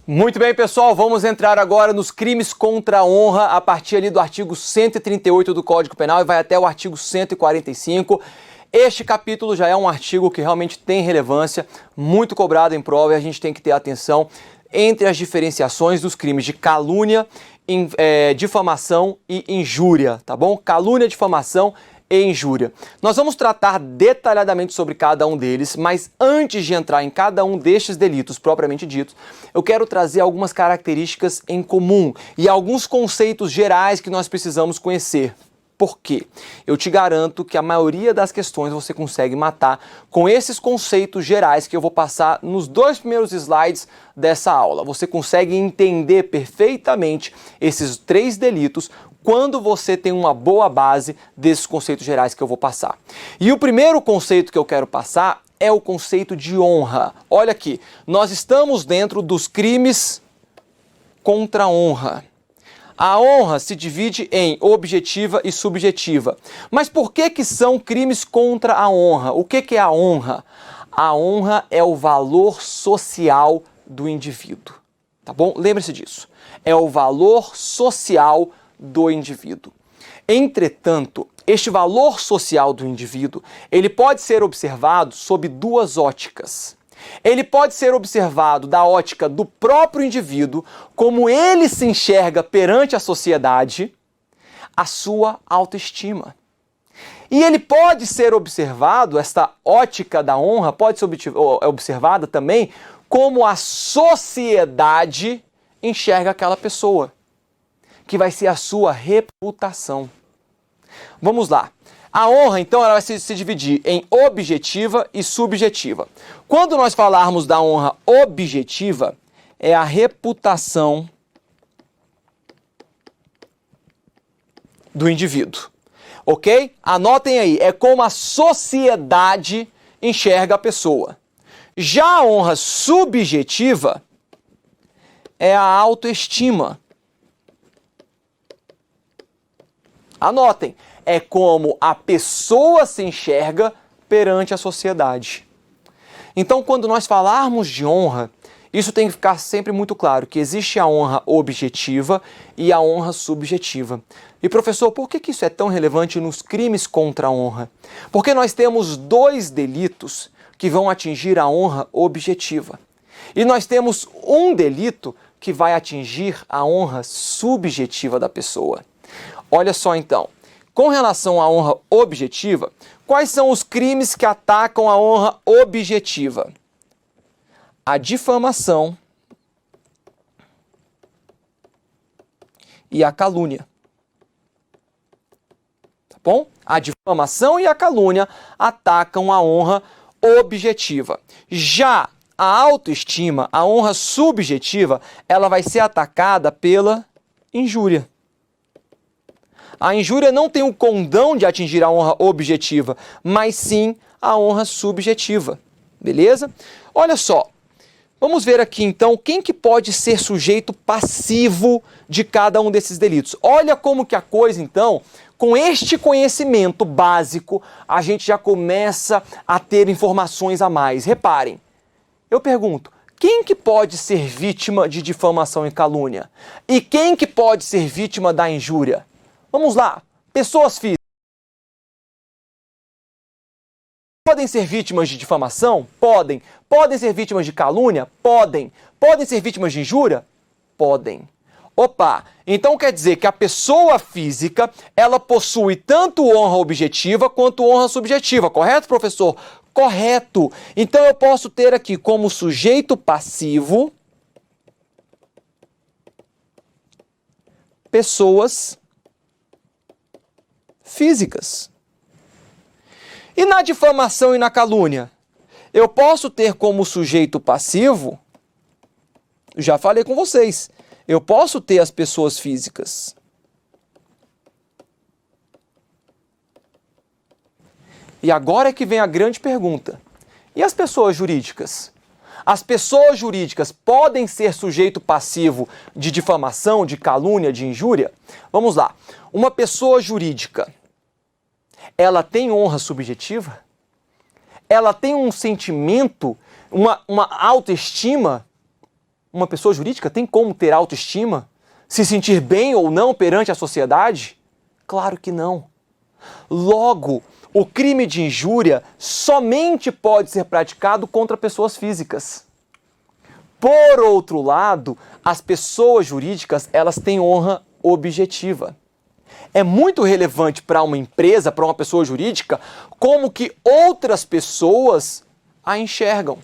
Muito bem, pessoal, vamos entrar agora nos crimes contra a honra a partir ali do artigo 138 do Código Penal e vai até o artigo 145. Este capítulo já é um artigo que realmente tem relevância, muito cobrado em prova, e a gente tem que ter atenção entre as diferenciações dos crimes de calúnia, difamação e injúria, tá bom? Calúnia, difamação e injúria. Nós vamos tratar detalhadamente sobre cada um deles, mas antes de entrar em cada um destes delitos propriamente ditos, eu quero trazer algumas características em comum e alguns conceitos gerais que nós precisamos conhecer. Por quê? Eu te garanto que a maioria das questões você consegue matar com esses conceitos gerais que eu vou passar nos 2 primeiros slides dessa aula. Você consegue entender perfeitamente esses 3 delitos quando você tem uma boa base desses conceitos gerais que eu vou passar. E o primeiro conceito que eu quero passar é o conceito de honra. Olha aqui, nós estamos dentro dos crimes contra a honra. A honra se divide em objetiva e subjetiva. Mas por que são crimes contra a honra? O que é a honra? A honra é o valor social do indivíduo, tá bom? Lembre-se disso. É o valor social do indivíduo. Entretanto, este valor social do indivíduo, ele pode ser observado sob 2 óticas. Ele pode ser observado da ótica do próprio indivíduo, como ele se enxerga perante a sociedade, a sua autoestima. E ele pode ser observado, esta ótica da honra pode ser observada também como a sociedade enxerga aquela pessoa, que vai ser a sua reputação. Vamos lá. A honra, então, ela vai se dividir em objetiva e subjetiva. Quando nós falarmos da honra objetiva, é a reputação do indivíduo. Ok? Anotem aí, é como a sociedade enxerga a pessoa. Já a honra subjetiva é a autoestima. Anotem, é como a pessoa se enxerga perante a sociedade. Então, quando nós falarmos de honra, isso tem que ficar sempre muito claro, que existe a honra objetiva e a honra subjetiva. E professor, por que isso é tão relevante nos crimes contra a honra? Porque nós temos 2 delitos que vão atingir a honra objetiva. E nós temos um delito que vai atingir a honra subjetiva da pessoa. Olha só então, com relação à honra objetiva, quais são os crimes que atacam a honra objetiva? A difamação e a calúnia. Tá bom? A difamação e a calúnia atacam a honra objetiva. Já a autoestima, a honra subjetiva, ela vai ser atacada pela injúria. A injúria não tem o condão de atingir a honra objetiva, mas sim a honra subjetiva. Beleza? Olha só, vamos ver aqui então quem que pode ser sujeito passivo de cada um desses delitos. Olha como que a coisa então, com este conhecimento básico, a gente já começa a ter informações a mais. Reparem, eu pergunto, quem que pode ser vítima de difamação e calúnia? E quem que pode ser vítima da injúria? Vamos lá, pessoas físicas podem ser vítimas de difamação? Podem. Podem ser vítimas de calúnia? Podem. Podem ser vítimas de injúria? Podem. Opa, então quer dizer que a pessoa física, ela possui tanto honra objetiva quanto honra subjetiva, correto, professor? Correto. Então eu posso ter aqui como sujeito passivo pessoas físicas. E na difamação e na calúnia? Eu posso ter como sujeito passivo, já falei com vocês, eu posso ter as pessoas físicas. E agora é que vem a grande pergunta. E as pessoas jurídicas? As pessoas jurídicas podem ser sujeito passivo de difamação, de calúnia, de injúria? Vamos lá. Uma pessoa jurídica, ela tem honra subjetiva? Ela tem um sentimento, uma autoestima? uma pessoa jurídica tem como ter autoestima? Se sentir bem ou não perante a sociedade? Claro que não. Logo, o crime de injúria somente pode ser praticado contra pessoas físicas. Por outro lado, as pessoas jurídicas, elas têm honra objetiva. É muito relevante para uma empresa, para uma pessoa jurídica, como que outras pessoas a enxergam.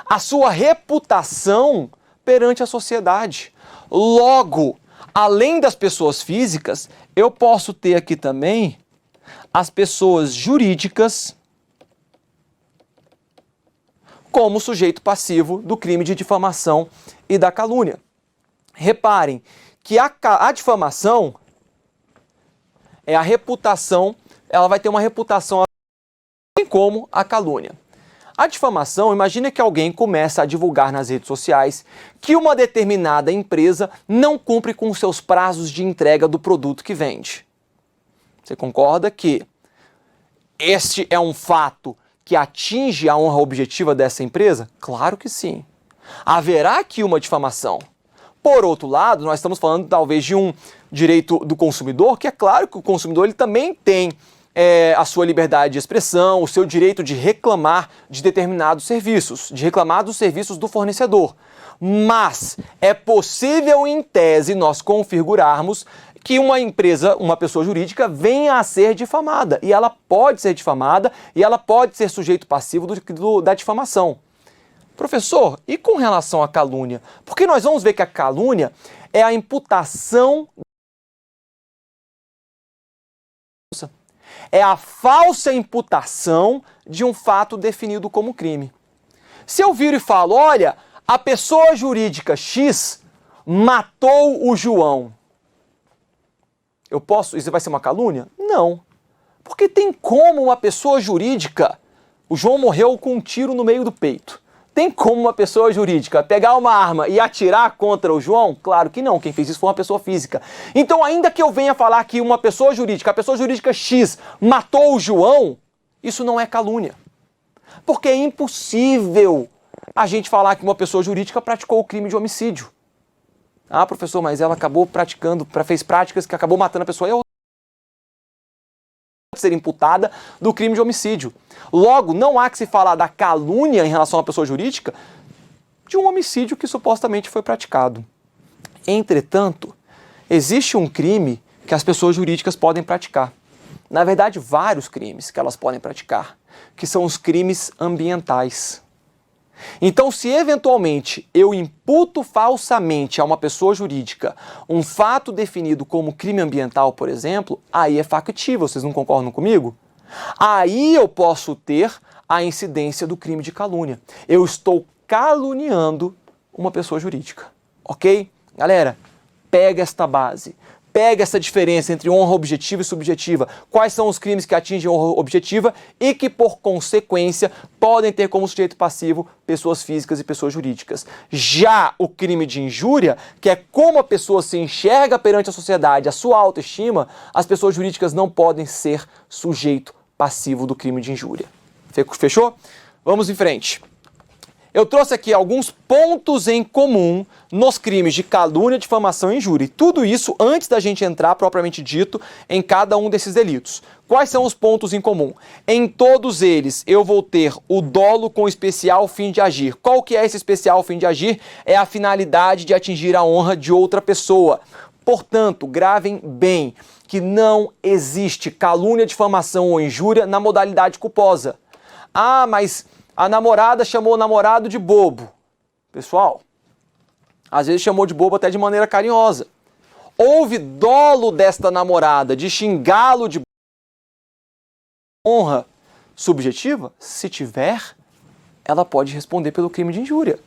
A sua reputação perante a sociedade. Logo, além das pessoas físicas, eu posso ter aqui também as pessoas jurídicas como sujeito passivo do crime de difamação e da calúnia. Reparem que a difamação é a reputação, ela vai ter uma reputação assim como a calúnia. A difamação, imagina que alguém começa a divulgar nas redes sociais que uma determinada empresa não cumpre com seus prazos de entrega do produto que vende. Você concorda que este é um fato que atinge a honra objetiva dessa empresa? Claro que sim. Haverá aqui uma difamação. Por outro lado, nós estamos falando talvez de um direito do consumidor, que é claro que o consumidor ele também tem a sua liberdade de expressão, o seu direito de reclamar de determinados serviços, de reclamar dos serviços do fornecedor. Mas é possível, em tese, nós configurarmos que uma empresa, uma pessoa jurídica, venha a ser difamada. E ela pode ser difamada e ela pode ser sujeito passivo da difamação. Professor, e com relação à calúnia? Porque nós vamos ver que a calúnia é a imputação, é a falsa imputação de um fato definido como crime. Se eu viro e falo, olha, a pessoa jurídica X matou o João, isso vai ser uma calúnia? Não. Porque tem como uma pessoa jurídica, o João morreu com um tiro no meio do peito. Tem como uma pessoa jurídica pegar uma arma e atirar contra o João? Claro que não, quem fez isso foi uma pessoa física. Então, ainda que eu venha falar que uma pessoa jurídica, a pessoa jurídica X, matou o João, isso não é calúnia. Porque é impossível a gente falar que uma pessoa jurídica praticou o crime de homicídio. Ah, professor, mas ela acabou fez práticas que acabou matando a pessoa. Eu ser imputada do crime de homicídio. Logo, não há que se falar da calúnia em relação à pessoa jurídica de um homicídio que supostamente foi praticado. Entretanto, existe um crime que as pessoas jurídicas podem praticar. Na verdade, vários crimes que elas podem praticar, que são os crimes ambientais. Então, se eventualmente eu imputo falsamente a uma pessoa jurídica um fato definido como crime ambiental, por exemplo, aí é factível, vocês não concordam comigo? Aí eu posso ter a incidência do crime de calúnia. Eu estou caluniando uma pessoa jurídica, ok? Galera, pega esta base. Pega essa diferença entre honra objetiva e subjetiva. Quais são os crimes que atingem honra objetiva e que, por consequência, podem ter como sujeito passivo pessoas físicas e pessoas jurídicas. Já o crime de injúria, que é como a pessoa se enxerga perante a sociedade, a sua autoestima, as pessoas jurídicas não podem ser sujeito passivo do crime de injúria. Fechou? Vamos em frente. Eu trouxe aqui alguns pontos em comum nos crimes de calúnia, difamação e injúria. E tudo isso antes da gente entrar, propriamente dito, em cada um desses delitos. Quais são os pontos em comum? Em todos eles, eu vou ter o dolo com especial fim de agir. Qual que é esse especial fim de agir? É a finalidade de atingir a honra de outra pessoa. Portanto, gravem bem que não existe calúnia, difamação ou injúria na modalidade culposa. Ah, mas a namorada chamou o namorado de bobo. Pessoal, às vezes chamou de bobo até de maneira carinhosa. Houve dolo desta namorada de xingá-lo de honra subjetiva? Se tiver, ela pode responder pelo crime de injúria.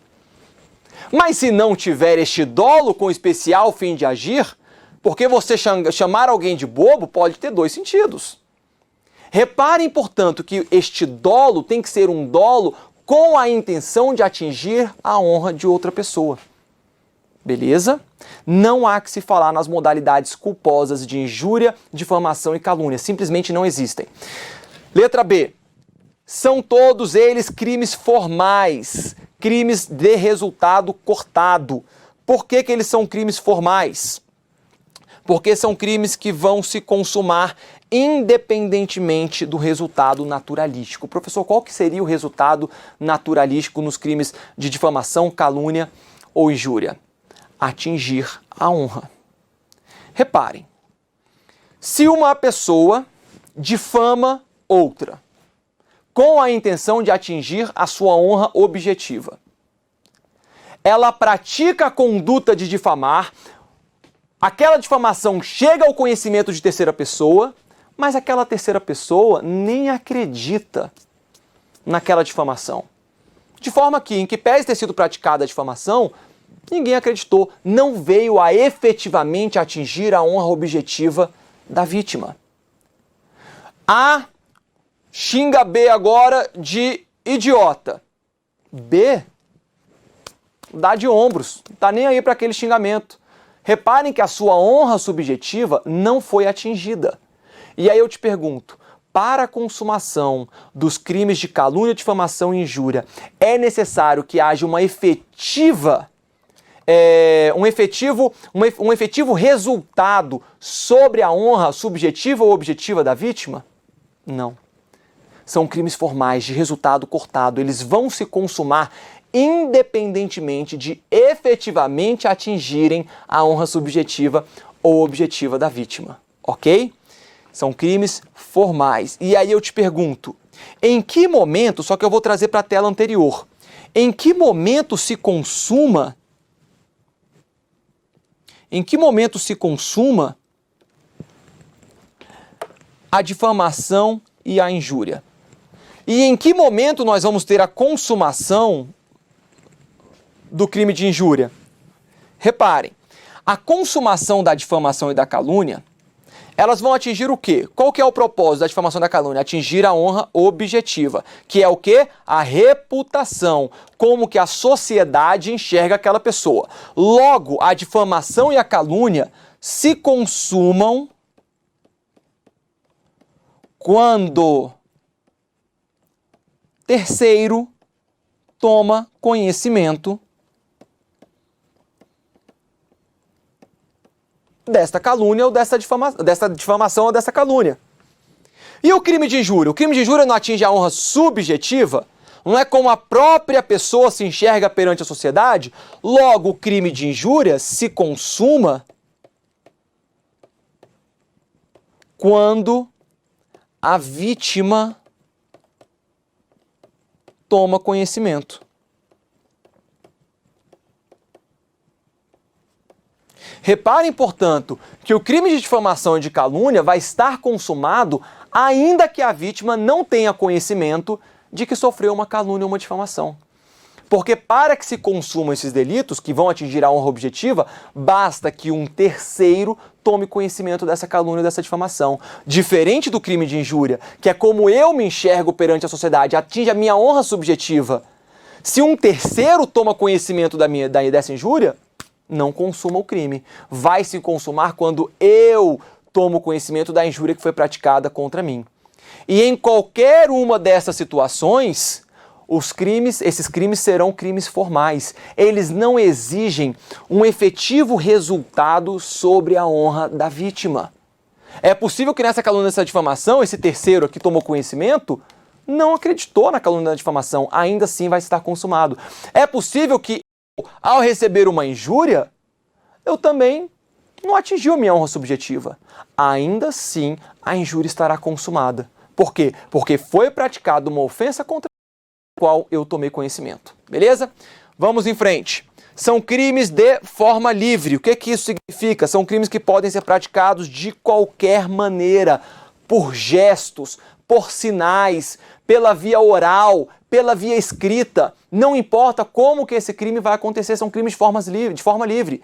Mas se não tiver este dolo com especial fim de agir, porque você chamar alguém de bobo pode ter dois sentidos. Reparem, portanto, que este dolo tem que ser um dolo com a intenção de atingir a honra de outra pessoa. Beleza? Não há que se falar nas modalidades culposas de injúria, difamação e calúnia. Simplesmente não existem. Letra B. São todos eles crimes formais. crimes de resultado cortado. Por que eles são crimes formais? Porque são crimes que vão se consumar independentemente do resultado naturalístico. Professor, qual que seria o resultado naturalístico nos crimes de difamação, calúnia ou injúria? Atingir a honra. Reparem, se uma pessoa difama outra com a intenção de atingir a sua honra objetiva, ela pratica a conduta de difamar, aquela difamação chega ao conhecimento de terceira pessoa, mas aquela terceira pessoa nem acredita naquela difamação. De forma que, em que pese ter sido praticada a difamação, ninguém acreditou, não veio a efetivamente atingir a honra objetiva da vítima. A xinga B agora de idiota. B dá de ombros, não tá nem aí para aquele xingamento. Reparem que a sua honra subjetiva não foi atingida. E aí eu te pergunto, para a consumação dos crimes de calúnia, difamação e injúria, é necessário que haja um efetivo resultado sobre a honra subjetiva ou objetiva da vítima? Não. São crimes formais de resultado cortado. Eles vão se consumar independentemente de efetivamente atingirem a honra subjetiva ou objetiva da vítima. Ok? São crimes formais. E aí eu te pergunto, em que momento, só que eu vou trazer para a tela anterior, em que momento se consuma a difamação e a injúria? E em que momento nós vamos ter a consumação do crime de injúria? Reparem, a consumação da difamação e da calúnia, elas vão atingir o quê? Qual que é o propósito da difamação e da calúnia? Atingir a honra objetiva, que é o quê? A reputação, como que a sociedade enxerga aquela pessoa. Logo, a difamação e a calúnia se consumam quando terceiro toma conhecimento desta calúnia ou desta difamação ou dessa calúnia. E o crime de injúria? O crime de injúria não atinge a honra subjetiva? Não é como a própria pessoa se enxerga perante a sociedade? Logo, o crime de injúria se consuma quando a vítima toma conhecimento. Reparem, portanto, que o crime de difamação e de calúnia vai estar consumado ainda que a vítima não tenha conhecimento de que sofreu uma calúnia ou uma difamação. Porque para que se consumam esses delitos, que vão atingir a honra objetiva, basta que um terceiro tome conhecimento dessa calúnia ou dessa difamação. Diferente do crime de injúria, que é como eu me enxergo perante a sociedade, atinge a minha honra subjetiva. Se um terceiro toma conhecimento dessa injúria, não consuma o crime. Vai se consumar quando eu tomo conhecimento da injúria que foi praticada contra mim. E em qualquer uma dessas situações, esses crimes serão crimes formais. Eles não exigem um efetivo resultado sobre a honra da vítima. É possível que nessa calúnia, nessa difamação, esse terceiro aqui tomou conhecimento, não acreditou na calúnia da difamação, ainda assim vai estar consumado. É possível que ao receber uma injúria, eu também não atingi a minha honra subjetiva. Ainda assim, a injúria estará consumada. Por quê? Porque foi praticada uma ofensa contra a qual eu tomei conhecimento. Beleza? Vamos em frente. São crimes de forma livre. O que isso significa? São crimes que podem ser praticados de qualquer maneira, por gestos, por sinais, pela via oral, pela via escrita. Não importa como que esse crime vai acontecer, são crimes de forma livre.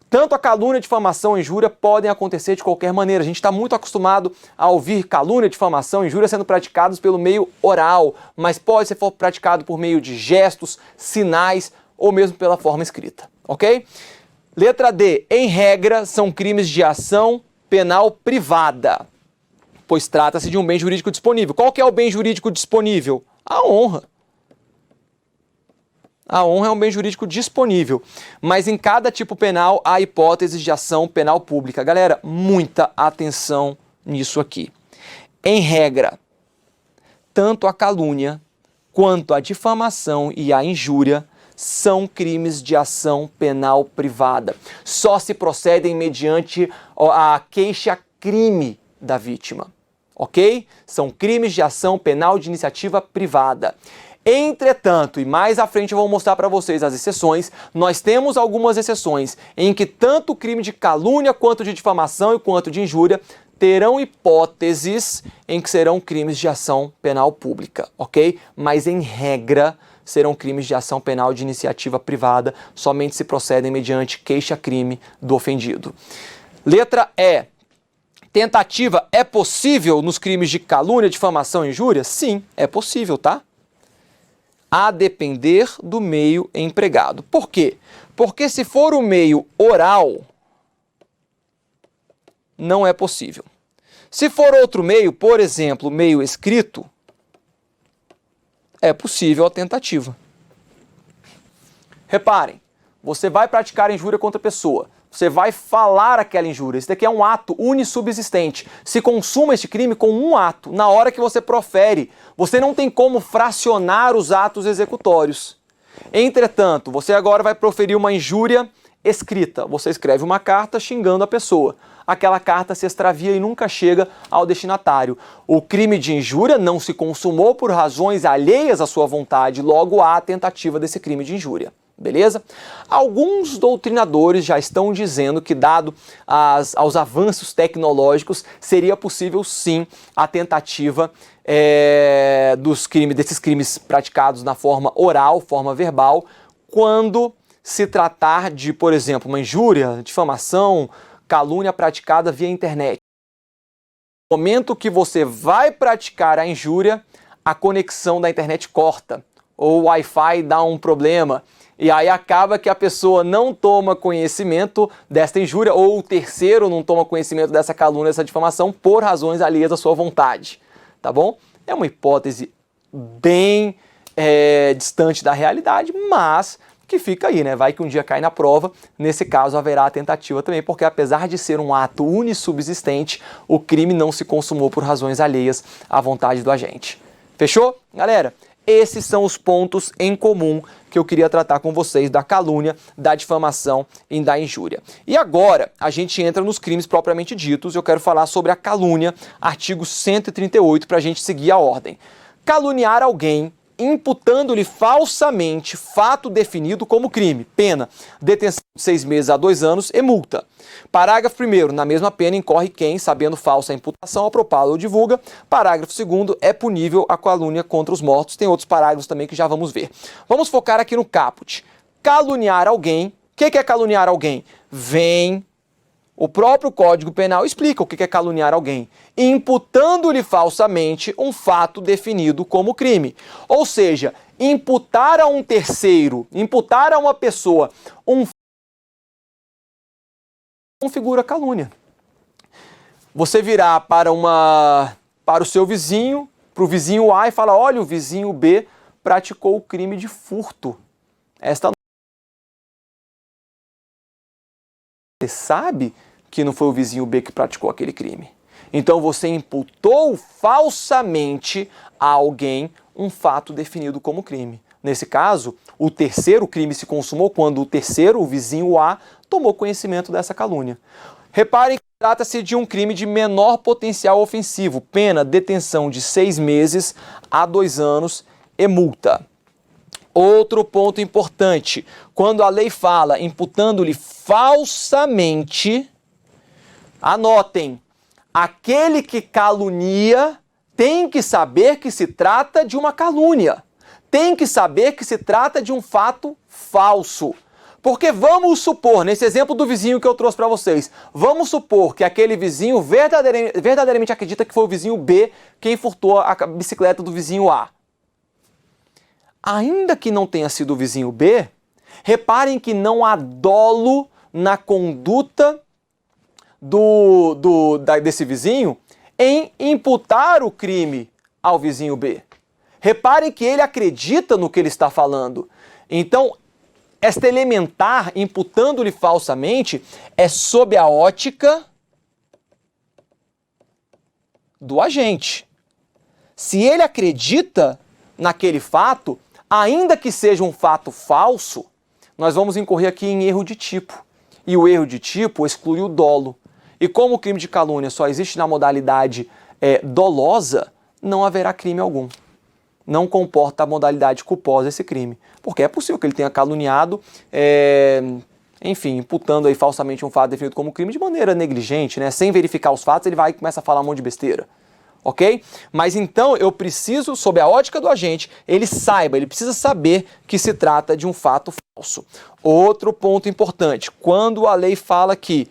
Tanto a calúnia, difamação e injúria podem acontecer de qualquer maneira. A gente está muito acostumado a ouvir calúnia, difamação e injúria sendo praticados pelo meio oral, mas pode ser praticado por meio de gestos, sinais ou mesmo pela forma escrita, ok? Letra D. Em regra, são crimes de ação penal privada, pois trata-se de um bem jurídico disponível. Qual que é o bem jurídico disponível? A honra. A honra é um bem jurídico disponível, mas em cada tipo penal há hipóteses de ação penal pública. Galera, muita atenção nisso aqui. Em regra, tanto a calúnia quanto a difamação e a injúria são crimes de ação penal privada. Só se procedem mediante a queixa-crime da vítima, ok? São crimes de ação penal de iniciativa privada. Entretanto, e mais à frente eu vou mostrar para vocês as exceções, nós temos algumas exceções em que tanto o crime de calúnia quanto de difamação e quanto de injúria terão hipóteses em que serão crimes de ação penal pública, ok? Mas em regra serão crimes de ação penal de iniciativa privada, somente se procedem mediante queixa-crime do ofendido. Letra E. Tentativa é possível nos crimes de calúnia, difamação e injúria? Sim, é possível, tá? A depender do meio empregado. Por quê? Porque se for o meio oral, não é possível. Se for outro meio, por exemplo, meio escrito, é possível a tentativa. Reparem, você vai praticar injúria contra a pessoa, você vai falar aquela injúria, isso daqui é um ato unissubsistente. Se consuma este crime com um ato, na hora que você profere, você não tem como fracionar os atos executórios. Entretanto, você agora vai proferir uma injúria escrita, você escreve uma carta xingando a pessoa. Aquela carta se extravia e nunca chega ao destinatário. O crime de injúria não se consumou por razões alheias à sua vontade, logo há a tentativa desse crime de injúria. Beleza? Alguns doutrinadores já estão dizendo que, dado aos avanços tecnológicos, seria possível sim a tentativa desses crimes praticados na forma oral, forma verbal, quando se tratar de, por exemplo, uma injúria, difamação, calúnia praticada via internet. No momento que você vai praticar a injúria, a conexão da internet corta, ou o Wi-Fi dá um problema, e aí acaba que a pessoa não toma conhecimento desta injúria, ou o terceiro não toma conhecimento dessa calúnia, dessa difamação, por razões alheias à sua vontade, tá bom? É uma hipótese bem distante da realidade, mas que fica aí, né? Vai que um dia cai na prova, nesse caso haverá a tentativa também, porque apesar de ser um ato unissubsistente, o crime não se consumou por razões alheias à vontade do agente. Fechou? Galera, esses são os pontos em comum que eu queria tratar com vocês da calúnia, da difamação e da injúria. E agora a gente entra nos crimes propriamente ditos, eu quero falar sobre a calúnia, artigo 138, para a gente seguir a ordem. Caluniar alguém imputando-lhe falsamente fato definido como crime. Pena, detenção de 6 meses a 2 anos e multa. Parágrafo 1º, na mesma pena incorre quem, sabendo falsa a imputação, a propala ou divulga. Parágrafo 2º, é punível a calúnia contra os mortos. Tem outros parágrafos também que já vamos ver. Vamos focar aqui no caput. Caluniar alguém. O que é caluniar alguém? O próprio Código Penal explica o que é caluniar alguém, imputando-lhe falsamente um fato definido como crime. Ou seja, imputar a um terceiro, imputar a uma pessoa configura calúnia. Você virá para o seu vizinho, para o vizinho A e fala, olha, o vizinho B praticou o crime de furto. Você sabe que não foi o vizinho B que praticou aquele crime. Então você imputou falsamente a alguém um fato definido como crime. Nesse caso, o terceiro crime se consumou quando o vizinho A, tomou conhecimento dessa calúnia. Reparem que trata-se de um crime de menor potencial ofensivo, pena detenção de 6 meses a 2 anos e multa. Outro ponto importante, quando a lei fala imputando-lhe falsamente, anotem, aquele que calunia tem que saber que se trata de uma calúnia, tem que saber que se trata de um fato falso. Porque vamos supor, nesse exemplo do vizinho que eu trouxe para vocês, vamos supor que aquele vizinho verdadeiramente acredita que foi o vizinho B quem furtou a bicicleta do vizinho A. Ainda que não tenha sido o vizinho B, reparem que não há dolo na conduta desse vizinho em imputar o crime ao vizinho B. Reparem que ele acredita no que ele está falando. Então, esta elementar, imputando-lhe falsamente, é sob a ótica do agente. Se ele acredita naquele fato, ainda que seja um fato falso, nós vamos incorrer aqui em erro de tipo. E o erro de tipo exclui o dolo. E como o crime de calúnia só existe na modalidade dolosa, não haverá crime algum. Não comporta a modalidade culposa esse crime. Porque é possível que ele tenha caluniado, enfim, imputando aí falsamente um fato definido como crime de maneira negligente, né? Sem verificar os fatos, ele vai e começa a falar um monte de besteira. Ok? Mas então eu preciso, sob a ótica do agente, ele precisa saber que se trata de um fato falso. Outro ponto importante, quando a lei fala que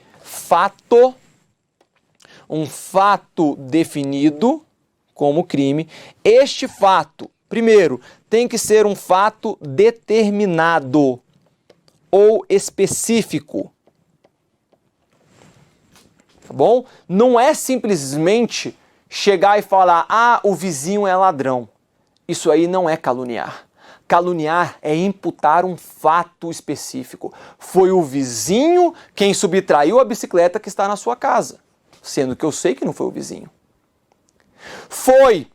um fato definido como crime, este fato, primeiro, tem que ser um fato determinado ou específico. Tá bom? Não é simplesmente chegar e falar, o vizinho é ladrão. Isso aí não é caluniar. Caluniar é imputar um fato específico. Foi o vizinho quem subtraiu a bicicleta que está na sua casa, sendo que eu sei que não foi o vizinho. Foi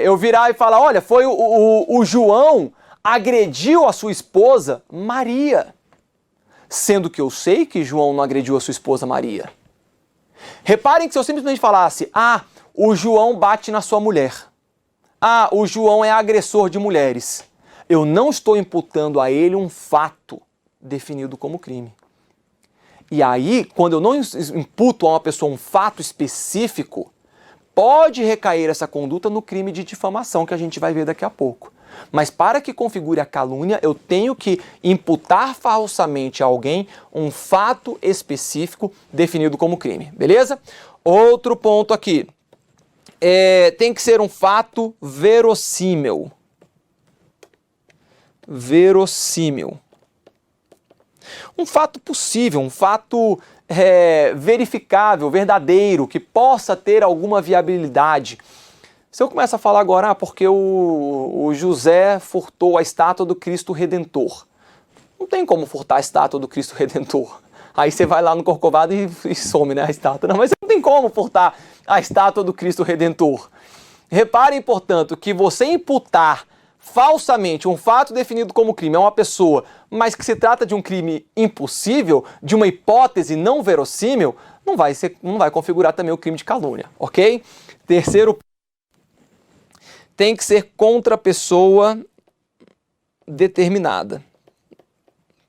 eu virar e falar, olha, foi o João agrediu a sua esposa Maria, sendo que eu sei que João não agrediu a sua esposa Maria. Reparem que se eu simplesmente falasse, o João bate na sua mulher, o João é agressor de mulheres, eu não estou imputando a ele um fato definido como crime. E aí, quando eu não imputo a uma pessoa um fato específico, pode recair essa conduta no crime de difamação, que a gente vai ver daqui a pouco. Mas para que configure a calúnia, eu tenho que imputar falsamente a alguém um fato específico definido como crime, beleza? Outro ponto aqui, tem que ser um fato verossímil. Verossímil. Um fato possível, um fato verificável, verdadeiro, que possa ter alguma viabilidade. Se eu começar a falar agora, porque o José furtou a estátua do Cristo Redentor. Não tem como furtar a estátua do Cristo Redentor. Aí você vai lá no Corcovado e some, né, a estátua. Não, mas não tem como furtar a estátua do Cristo Redentor. Reparem, portanto, que você imputar falsamente um fato definido como crime a uma pessoa, mas que se trata de um crime impossível, de uma hipótese não verossímil, não vai configurar também o crime de calúnia, ok? Terceiro, tem que ser contra a pessoa determinada,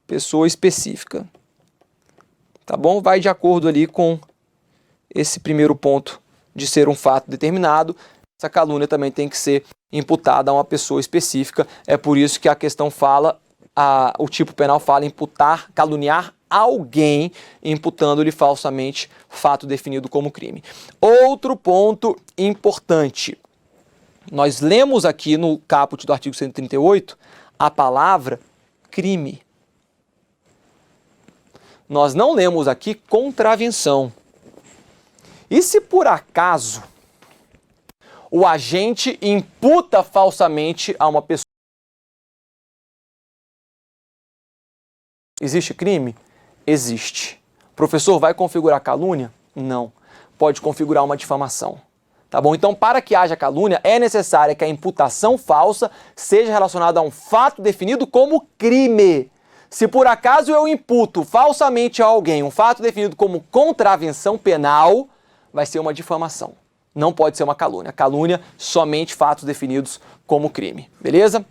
pessoa específica, tá bom? Vai de acordo ali com esse primeiro ponto de ser um fato determinado. Essa calúnia também tem que ser imputada a uma pessoa específica. É por isso que a questão fala, o tipo penal fala imputar, caluniar alguém, imputando-lhe falsamente fato definido como crime. Outro ponto importante. Nós lemos aqui no caput do artigo 138 a palavra crime. Nós não lemos aqui contravenção. E se por acaso o agente imputa falsamente a uma pessoa, existe crime? Existe. Professor, vai configurar calúnia? Não. Pode configurar uma difamação. Tá bom? Então, para que haja calúnia, é necessário que a imputação falsa seja relacionada a um fato definido como crime. Se por acaso eu imputo falsamente a alguém um fato definido como contravenção penal, vai ser uma difamação. Não pode ser uma calúnia. Calúnia, somente fatos definidos como crime. Beleza?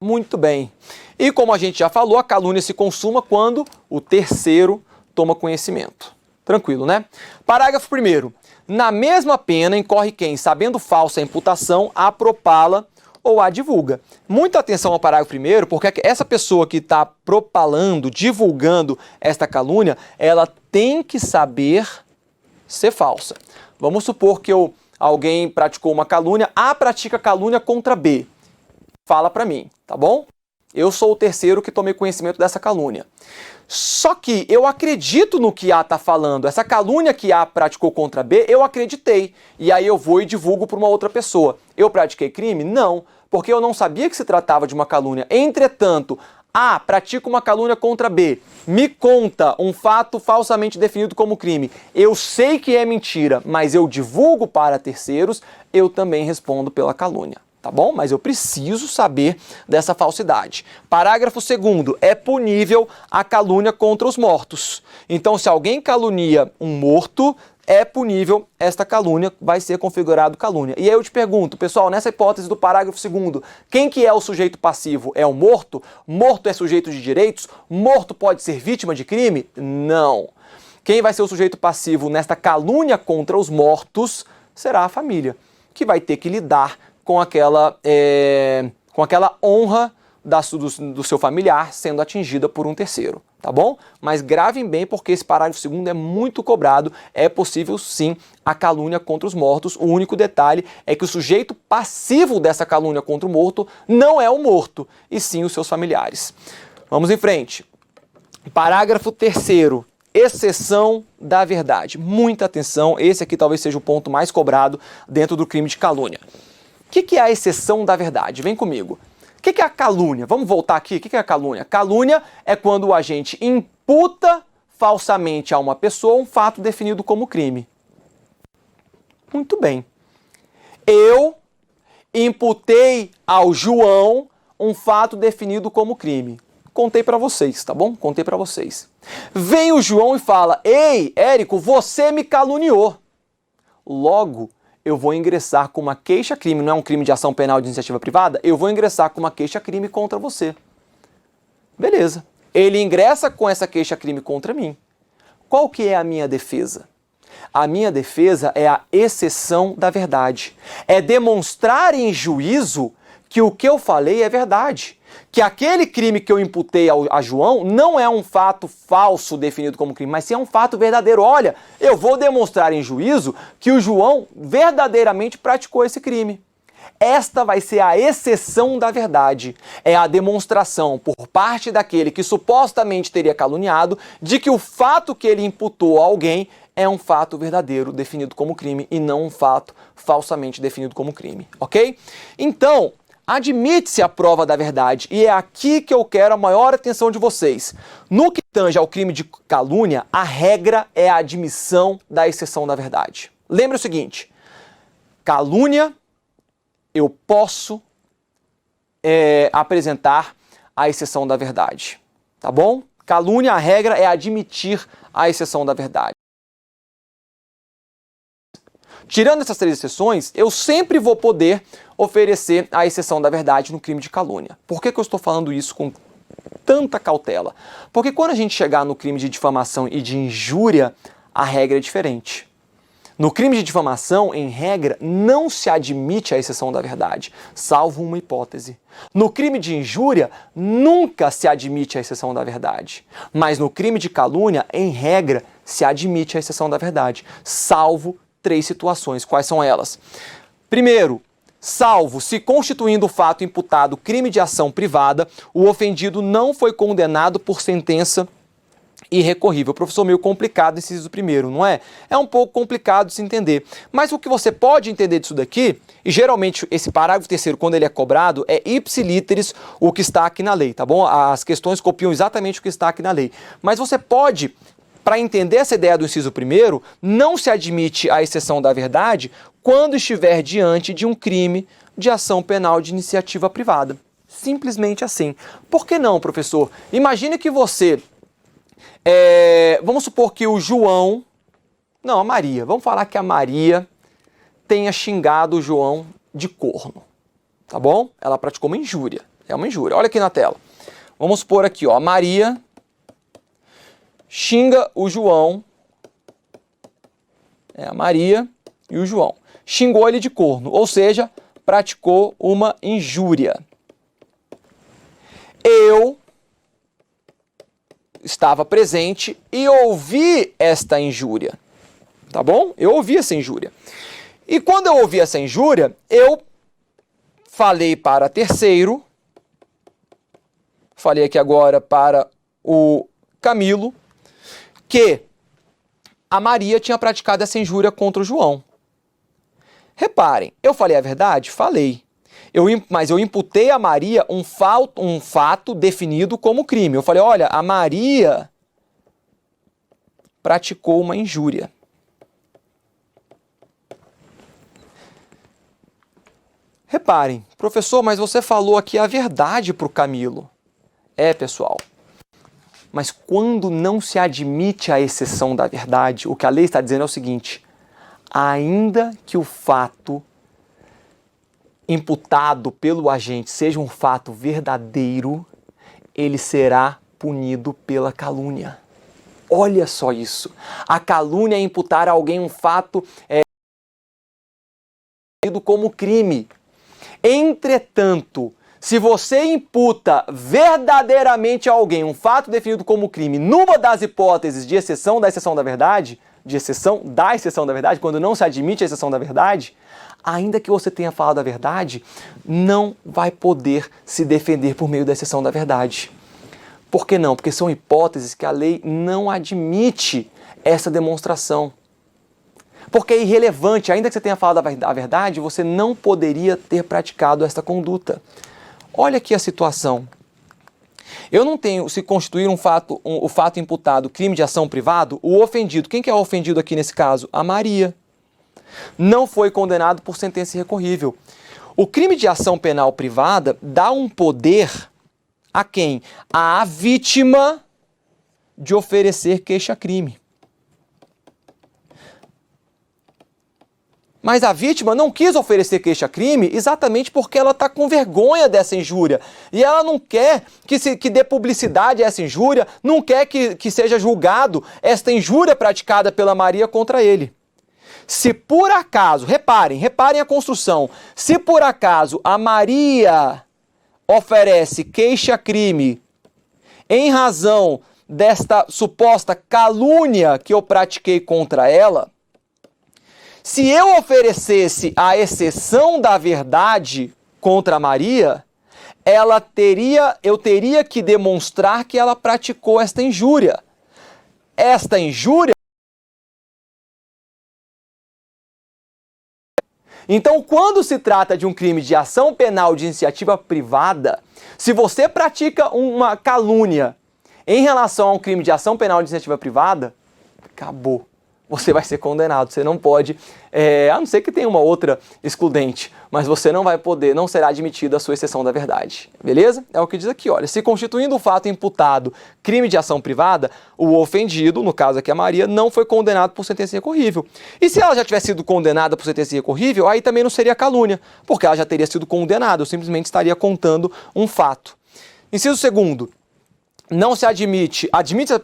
Muito bem. E como a gente já falou, a calúnia se consuma quando o terceiro toma conhecimento. Tranquilo, né? Parágrafo 1º. Na mesma pena incorre quem, sabendo falsa a imputação, a propala ou a divulga. Muita atenção ao parágrafo 1º, porque essa pessoa que está propalando, divulgando esta calúnia, ela tem que saber ser falsa. Vamos supor que alguém praticou uma calúnia, A pratica calúnia contra B. Fala para mim, tá bom? Eu sou o terceiro que tomei conhecimento dessa calúnia. Só que eu acredito no que A está falando. Essa calúnia que A praticou contra B, eu acreditei. E aí eu vou e divulgo para uma outra pessoa. Eu pratiquei crime? Não. porque eu não sabia que se tratava de uma calúnia. Entretanto, A pratica uma calúnia contra B, me conta um fato falsamente definido como crime. Eu sei que é mentira, mas eu divulgo para terceiros, eu também respondo pela calúnia. Tá bom? Mas eu preciso saber dessa falsidade. Parágrafo 2º. É punível a calúnia contra os mortos. Então, se alguém calunia um morto, é punível esta calúnia, vai ser configurado calúnia. E aí eu te pergunto, pessoal, nessa hipótese do parágrafo 2º, quem que é o sujeito passivo? É o morto? Morto é sujeito de direitos? Morto pode ser vítima de crime? Não. Quem vai ser o sujeito passivo nesta calúnia contra os mortos será a família, que vai ter que lidar com aquela honra do seu familiar sendo atingida por um terceiro, tá bom? Mas gravem bem porque esse parágrafo 2º é muito cobrado, é possível sim a calúnia contra os mortos, o único detalhe é que o sujeito passivo dessa calúnia contra o morto não é o morto, e sim os seus familiares. Vamos em frente. Parágrafo 3º. Exceção da verdade. Muita atenção, esse aqui talvez seja o ponto mais cobrado dentro do crime de calúnia. O que é a exceção da verdade? Vem comigo. O que é a calúnia? Vamos voltar aqui. O que é a calúnia? Calúnia é quando o agente imputa falsamente a uma pessoa um fato definido como crime. Muito bem. Eu imputei ao João um fato definido como crime. Contei para vocês, tá bom? Contei para vocês. Vem o João e fala: "Ei, Érico, você me caluniou." Logo, eu vou ingressar com uma queixa-crime, não é um crime de ação penal de iniciativa privada? Eu vou ingressar com uma queixa-crime contra você. Beleza. Ele ingressa com essa queixa-crime contra mim. Qual que é a minha defesa? A minha defesa é a exceção da verdade. É demonstrar em juízo que o que eu falei é verdade. Que aquele crime que eu imputei a João não é um fato falso definido como crime, mas sim é um fato verdadeiro. Olha, eu vou demonstrar em juízo que o João verdadeiramente praticou esse crime. Esta vai ser a exceção da verdade. É a demonstração por parte daquele que supostamente teria caluniado de que o fato que ele imputou a alguém é um fato verdadeiro definido como crime e não um fato falsamente definido como crime, ok? Então, admite-se a prova da verdade, e é aqui que eu quero a maior atenção de vocês. No que tange ao crime de calúnia, a regra é a admissão da exceção da verdade. Lembre o seguinte, calúnia, eu posso apresentar a exceção da verdade, tá bom? Calúnia, a regra é admitir a exceção da verdade. Tirando essas 3 exceções, eu sempre vou poder oferecer a exceção da verdade no crime de calúnia. Por que eu estou falando isso com tanta cautela? Porque quando a gente chegar no crime de difamação e de injúria, a regra é diferente. No crime de difamação, em regra, não se admite a exceção da verdade, salvo uma hipótese. No crime de injúria, nunca se admite a exceção da verdade. Mas no crime de calúnia, em regra, se admite a exceção da verdade, salvo 3 situações. Quais são elas? Primeiro, salvo se constituindo o fato imputado crime de ação privada, o ofendido não foi condenado por sentença irrecorrível. Professor, meio complicado esse inciso primeiro, não é? É um pouco complicado de se entender. Mas o que você pode entender disso daqui, e geralmente esse parágrafo 3º, quando ele é cobrado, é ipsiliteris o que está aqui na lei, tá bom? As questões copiam exatamente o que está aqui na lei. Mas você pode, para entender essa ideia do inciso primeiro, não se admite a exceção da verdade quando estiver diante de um crime de ação penal de iniciativa privada. Simplesmente assim. Por que não, professor? Imagine que você... vamos supor que o João... Não, a Maria. Vamos falar que a Maria tenha xingado o João de corno. Tá bom? Ela praticou uma injúria. É uma injúria. Olha aqui na tela. Vamos supor aqui, ó. A Maria xinga o João, a Maria e o João. Xingou ele de corno, ou seja, praticou uma injúria. Eu estava presente e ouvi esta injúria, tá bom? Eu ouvi essa injúria. E quando eu ouvi essa injúria, eu falei para terceiro, falei aqui agora para o Camilo, que a Maria tinha praticado essa injúria contra o João. Reparem, eu falei a verdade? Falei. Mas eu imputei a Maria um fato definido como crime. Eu falei, olha, a Maria praticou uma injúria. Reparem, professor, mas você falou aqui a verdade para o Camilo. Pessoal. Mas quando não se admite a exceção da verdade, o que a lei está dizendo é o seguinte: ainda que o fato imputado pelo agente seja um fato verdadeiro, ele será punido pela calúnia. Olha só isso. A calúnia é imputar a alguém um fato como crime. Entretanto, se você imputa verdadeiramente a alguém um fato definido como crime numa das hipóteses de exceção da exceção da verdade, quando não se admite a exceção da verdade, ainda que você tenha falado a verdade, não vai poder se defender por meio da exceção da verdade. Por que não? Porque são hipóteses que a lei não admite essa demonstração. Porque é irrelevante, ainda que você tenha falado a verdade, você não poderia ter praticado esta conduta. Olha aqui a situação. Eu não tenho, se constituir o fato imputado crime de ação privado, o ofendido, quem que é o ofendido aqui nesse caso? A Maria. Não foi condenado por sentença irrecorrível. O crime de ação penal privada dá um poder a quem? À vítima de oferecer queixa-crime. Mas a vítima não quis oferecer queixa-crime exatamente porque ela está com vergonha dessa injúria. E ela não quer que dê publicidade a essa injúria, não quer que seja julgado esta injúria praticada pela Maria contra ele. Se por acaso, reparem a construção, se por acaso a Maria oferece queixa-crime em razão desta suposta calúnia que eu pratiquei contra ela, se eu oferecesse a exceção da verdade contra a Maria, eu teria que demonstrar que ela praticou esta injúria. Esta injúria. Então, quando se trata de um crime de ação penal de iniciativa privada, se você pratica uma calúnia em relação a um crime de ação penal de iniciativa privada, acabou. Você vai ser condenado, você não pode, a não ser que tenha uma outra excludente, mas você não vai poder, não será admitida a sua exceção da verdade, beleza? É o que diz aqui, olha, se constituindo o fato imputado crime de ação privada, o ofendido, no caso aqui a Maria, não foi condenado por sentença irrecorrível. E se ela já tivesse sido condenada por sentença irrecorrível, aí também não seria calúnia, porque ela já teria sido condenada, eu simplesmente estaria contando um fato. Inciso segundo. Não se admite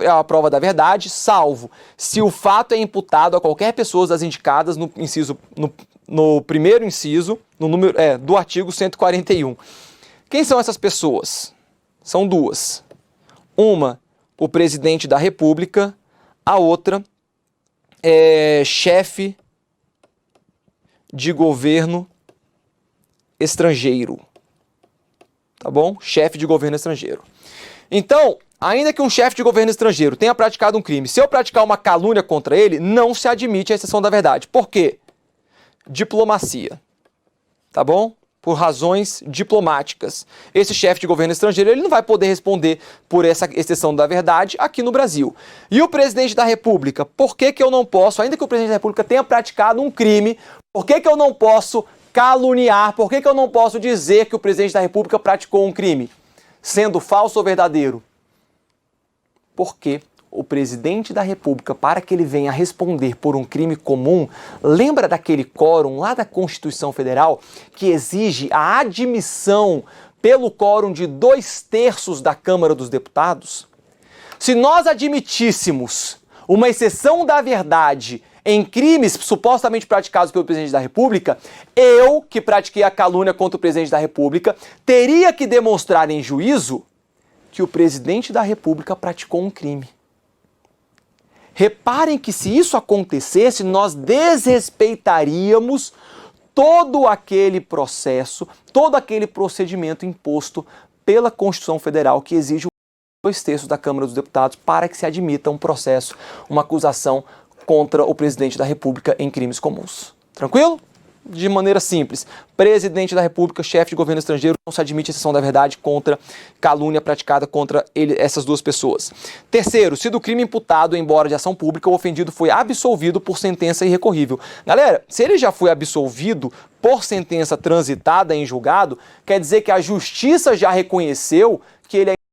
a prova da verdade, salvo se o fato é imputado a qualquer pessoa das indicadas no primeiro inciso do artigo 141. Quem são essas pessoas? São duas. Uma, o presidente da República, a outra é chefe de governo estrangeiro. Tá bom? Chefe de governo estrangeiro. Então, ainda que um chefe de governo estrangeiro tenha praticado um crime, se eu praticar uma calúnia contra ele, não se admite a exceção da verdade. Por quê? Diplomacia. Tá bom? Por razões diplomáticas. Esse chefe de governo estrangeiro, ele não vai poder responder por essa exceção da verdade aqui no Brasil. E o presidente da República, por que eu não posso, ainda que o presidente da República tenha praticado um crime, por que eu não posso caluniar, por que eu não posso dizer que o presidente da República praticou um crime? Sendo falso ou verdadeiro? Porque o presidente da República, para que ele venha responder por um crime comum, lembra daquele quórum lá da Constituição Federal que exige a admissão pelo quórum de 2/3 da Câmara dos Deputados? Se nós admitíssemos uma exceção da verdade em crimes supostamente praticados pelo presidente da República, eu, que pratiquei a calúnia contra o presidente da República, teria que demonstrar em juízo que o presidente da República praticou um crime. Reparem que se isso acontecesse, nós desrespeitaríamos todo aquele processo, todo aquele procedimento imposto pela Constituição Federal que exige 2/3 da Câmara dos Deputados para que se admita um processo, uma acusação contra o presidente da República em crimes comuns. Tranquilo? de maneira simples. Presidente da República, chefe de governo estrangeiro, não se admite exceção da verdade contra calúnia praticada contra essas duas pessoas. Terceiro, se do crime imputado, embora de ação pública, o ofendido foi absolvido por sentença irrecorrível. Galera, se ele já foi absolvido por sentença transitada em julgado, quer dizer que a justiça já reconheceu que ele é